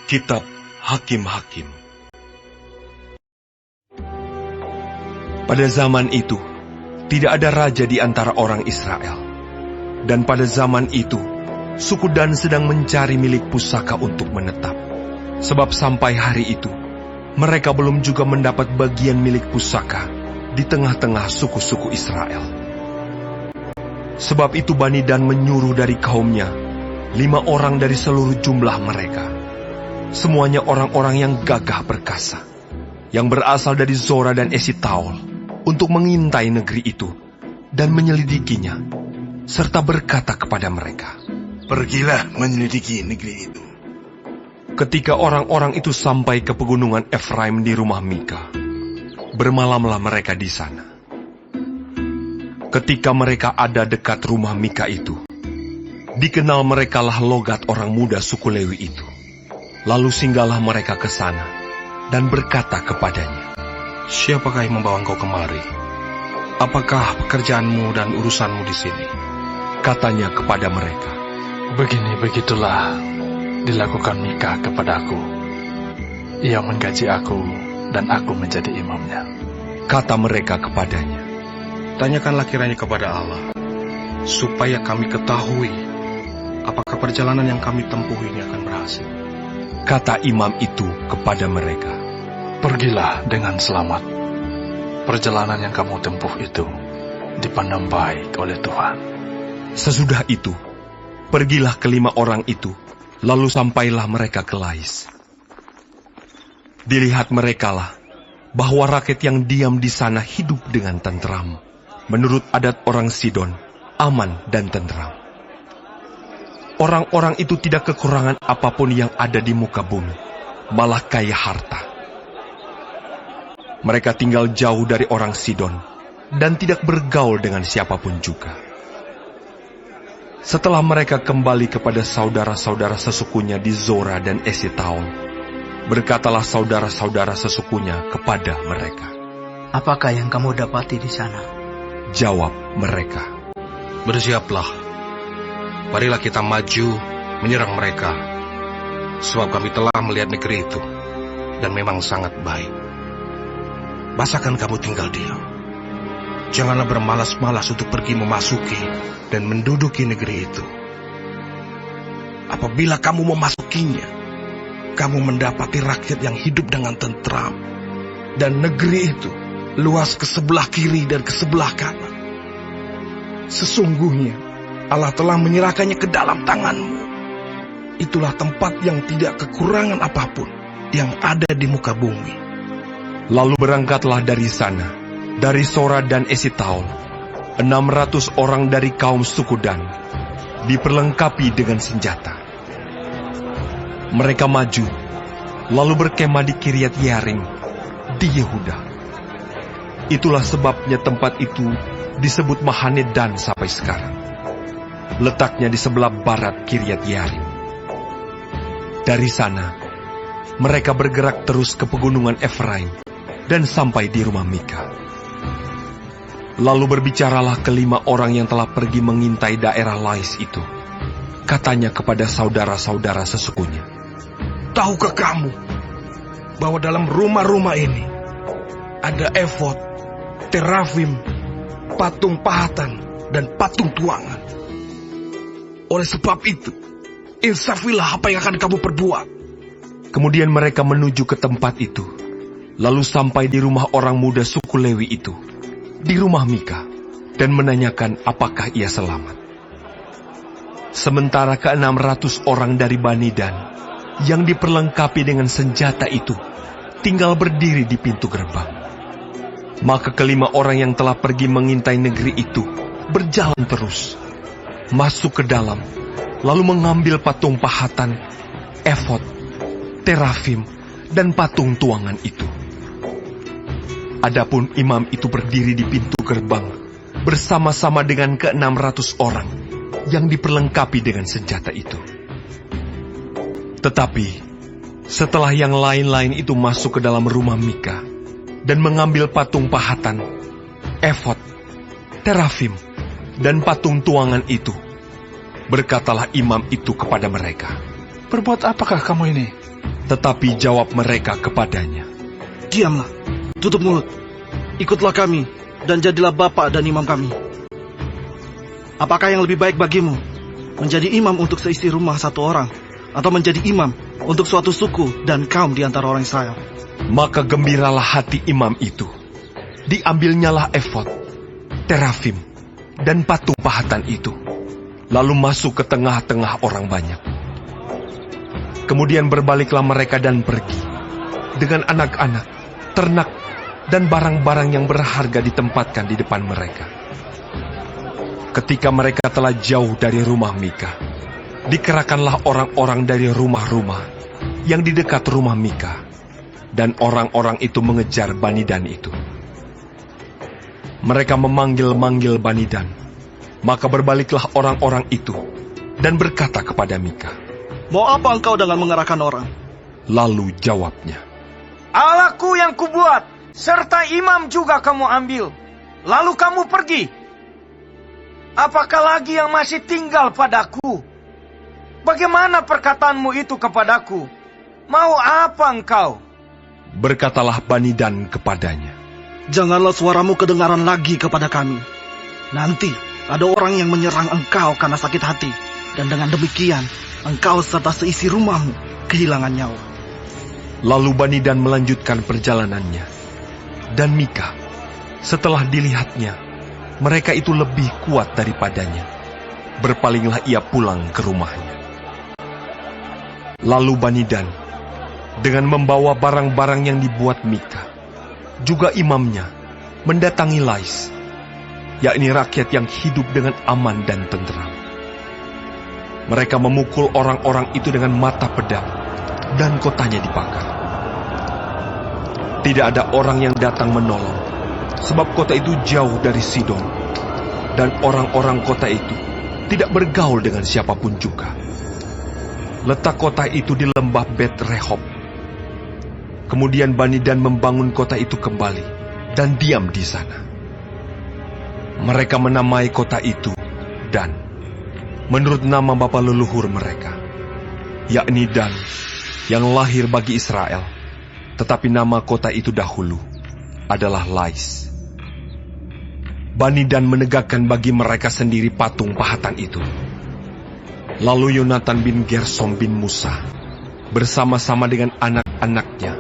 Kitab Hakim-Hakim. Pada zaman itu, tidak ada raja di antara orang Israel. Dan pada zaman itu, suku Dan sedang mencari milik pusaka untuk menetap. Sebab sampai hari itu, mereka belum juga mendapat bagian milik pusaka di tengah-tengah suku-suku Israel. Sebab itu Bani Dan menyuruh dari kaumnya 5 orang dari seluruh jumlah mereka. Semuanya orang-orang yang gagah perkasa, yang berasal dari Zora dan Esitaol, untuk mengintai negeri itu dan menyelidikinya, serta berkata kepada mereka, "Pergilah menyelidiki negeri itu." Ketika orang-orang itu sampai ke pegunungan Efraim di rumah Mika, bermalamlah mereka di sana. Ketika mereka ada dekat rumah Mika itu, dikenal merekalah logat orang muda suku Lewi itu. Lalu singgahlah mereka ke sana dan berkata kepadanya, "Siapakah yang membawa engkau kemari? Apakah pekerjaanmu dan urusanmu di sini?" Katanya kepada mereka, "Begitulah dilakukan Mika kepadaku. Ia menggaji aku dan aku menjadi imamnya." Kata mereka kepadanya, "Tanyakanlah kiranya kepada Allah, supaya kami ketahui apakah perjalanan yang kami tempuh ini akan berhasil." Kata imam itu kepada mereka, "Pergilah dengan selamat. Perjalanan yang kamu tempuh itu dipandang baik oleh Tuhan." Sesudah itu, pergilah ke-5 orang itu, lalu sampailah mereka ke Lais. Dilihat merekalah bahwa rakyat yang diam di sana hidup dengan tentram, menurut adat orang Sidon, aman dan tentram. Orang-orang itu tidak kekurangan apapun yang ada di muka bumi, malah kaya harta. Mereka tinggal jauh dari orang Sidon, dan tidak bergaul dengan siapapun juga. Setelah mereka kembali kepada saudara-saudara sesukunya di Zora dan Esitaol, berkatalah saudara-saudara sesukunya kepada mereka, "Apakah yang kamu dapati di sana?" Jawab mereka, "Bersiaplah. Marilah kita maju menyerang mereka, sebab kami telah melihat negeri itu, dan memang sangat baik. Masakan kamu tinggal diam? Janganlah bermalas-malas untuk pergi memasuki dan menduduki negeri itu. Apabila kamu memasukinya, kamu mendapati rakyat yang hidup dengan tentram, dan negeri itu luas ke sebelah kiri dan ke sebelah kanan. Sesungguhnya Allah telah menyerahkannya ke dalam tanganmu. Itulah tempat yang tidak kekurangan apapun yang ada di muka bumi." Lalu berangkatlah dari sana, dari Zora dan Esitaol, 600 orang dari kaum suku Dan, diperlengkapi dengan senjata. Mereka maju, lalu berkemah di Kiryat Yearim, di Yehuda. Itulah sebabnya tempat itu disebut Mahane Dan sampai sekarang. Letaknya di sebelah barat Kiryat Yearim. Dari sana, mereka bergerak terus ke pegunungan Efraim dan sampai di rumah Mika. Lalu berbicaralah ke-5 orang yang telah pergi mengintai daerah Lais itu. Katanya kepada saudara-saudara sesukunya, "Tahukah kamu bahwa dalam rumah-rumah ini ada efod, terafim, patung pahatan, dan patung tuangan? Oleh sebab itu, insafilah apa yang akan kamu perbuat." Kemudian mereka menuju ke tempat itu, lalu sampai di rumah orang muda suku Lewi itu, di rumah Mika, dan menanyakan apakah ia selamat. Sementara ke-600 orang dari Bani Dan, yang diperlengkapi dengan senjata itu, tinggal berdiri di pintu gerbang. Maka ke-5 orang yang telah pergi mengintai negeri itu, berjalan terus, masuk ke dalam, lalu mengambil patung pahatan, efod, terafim, dan patung tuangan itu. Adapun imam itu berdiri di pintu gerbang, bersama-sama dengan ke-600 orang, yang diperlengkapi dengan senjata itu. Tetapi, setelah yang lain-lain itu masuk ke dalam rumah Mika, dan mengambil patung pahatan, efod, terafim, dan patung tuangan itu, berkatalah imam itu kepada mereka, "Berbuat apakah kamu ini?" Tetapi jawab mereka kepadanya, Diamlah, tutup mulut. Ikutlah kami, dan jadilah bapa dan imam kami. Apakah yang lebih baik bagimu? Menjadi imam untuk seisi rumah satu orang, atau menjadi imam untuk suatu suku dan kaum di antara orang Israel? Maka gembiralah hati imam itu. Diambilnyalah efod, terafim, dan patung pahatan itu, lalu masuk ke tengah-tengah orang banyak. Kemudian berbaliklah mereka dan pergi, dengan anak-anak, ternak, dan barang-barang yang berharga ditempatkan di depan mereka. Ketika mereka telah jauh dari rumah Mika, dikerahkanlah orang-orang dari rumah-rumah yang di dekat rumah Mika, dan orang-orang itu mengejar Bani Dan itu. Mereka memanggil-manggil Bani Dan, maka berbaliklah orang-orang itu dan berkata kepada Mika. Mau apa engkau dengan mengerahkan orang? Lalu jawabnya, Allahku yang kubuat, serta imam juga kamu ambil, lalu kamu pergi. Apakah lagi yang masih tinggal padaku? Bagaimana perkataanmu itu kepadaku? Mau apa engkau? Berkatalah Bani Dan kepadanya, Janganlah suaramu kedengaran lagi kepada kami. Nanti ada orang yang menyerang engkau karena sakit hati, dan dengan demikian engkau serta seisi rumahmu kehilangan nyawa. Lalu Bani Dan melanjutkan perjalanannya. Dan Mika, setelah dilihatnya, mereka itu lebih kuat daripadanya. Berpalinglah ia pulang ke rumahnya. Lalu Bani Dan, dengan membawa barang-barang yang dibuat Mika, juga imamnya, mendatangi Lais, yakni rakyat yang hidup dengan aman dan tentram. Mereka memukul orang-orang itu dengan mata pedang, dan kotanya dibakar. Tidak ada orang yang datang menolong, sebab kota itu jauh dari Sidon, dan orang-orang kota itu tidak bergaul dengan siapapun juga. Letak kota itu di lembah Bet Rehob. Kemudian Bani Dan membangun kota itu kembali, dan diam di sana. Mereka menamai kota itu Dan, menurut nama bapa leluhur mereka, yakni Dan, yang lahir bagi Israel, tetapi nama kota itu dahulu adalah Lais. Bani Dan menegakkan bagi mereka sendiri patung pahatan itu. Lalu Yonatan bin Gersom bin Musa, bersama-sama dengan anak-anaknya,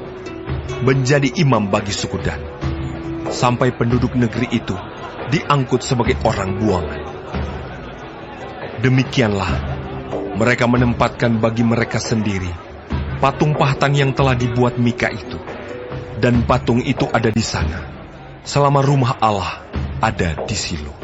menjadi imam bagi suku Dan, sampai penduduk negeri itu diangkut sebagai orang buangan. Demikianlah mereka menempatkan bagi mereka sendiri patung pahatan yang telah dibuat Mika itu, dan patung itu ada di sana selama rumah Allah ada di Silo.